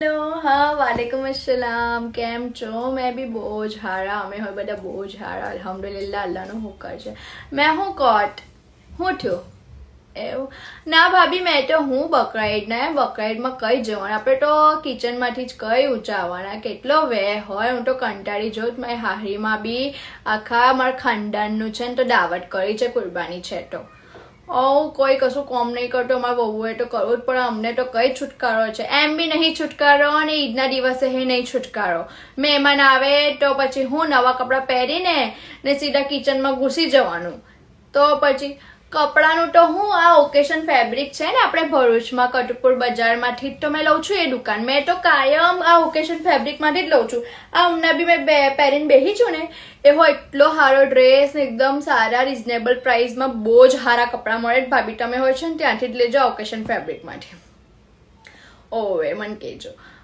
hello हाँ वालेकुम अस्सलाम કેમ છો मैं भी બહુ જ હારા અમે હોય બધા બહુ જ હારા અલ્હમ્દુલિલ્લાહ અલ્લાહનો હુકર છે મેં હું કોટ હું થયું એવું ના ભાભી મેં તો હું બકરાઈડમાં કઈ જવાનું આપણે તો કિચનમાંથી જ કઈ ઊંચા આવવાના કેટલો વેહ હોય હું તો કંટાળી જાઉં મારી હાહરીમાં બી આખા મારા ખાનદાનનું છે ને તો દાવત કરી છે કુરબાની છે તો કોઈ કશું કોમ નહીં કરતો અમારા બહુએ તો કરવું જ પડે અમને તો કઈ છુટકારો છે એમ બી નહીં છુટકારો અને ઈદના દિવસે નહીં છુટકારો મહેમાન આવે તો પછી હું નવા કપડાં પહેરીને ને સીધા કિચનમાં ઘૂસી જવાનું તો પછી કપડાનું તો હું આ ઓકેશન ફેબ્રિક છે ને આપણે ભરૂચમાં કટપુર બજારમાંથી જ તો મેં લઉં છું એ દુકાન મેં તો કાયમ આ ઓકેશન ફેબ્રિકમાંથી જ લઉં છું આ હમણાં બી મેં પહેરીને બેસી છું ને એવો એટલો સારો ડ્રેસ એકદમ સારા રિઝનેબલ પ્રાઇસમાં બહુ જ સારા કપડાં મળે ભાભી તમે હોય છે ને ત્યાંથી જ લેજો ઓકેશન ફેબ્રિકમાંથી ઓવે મને કહેજો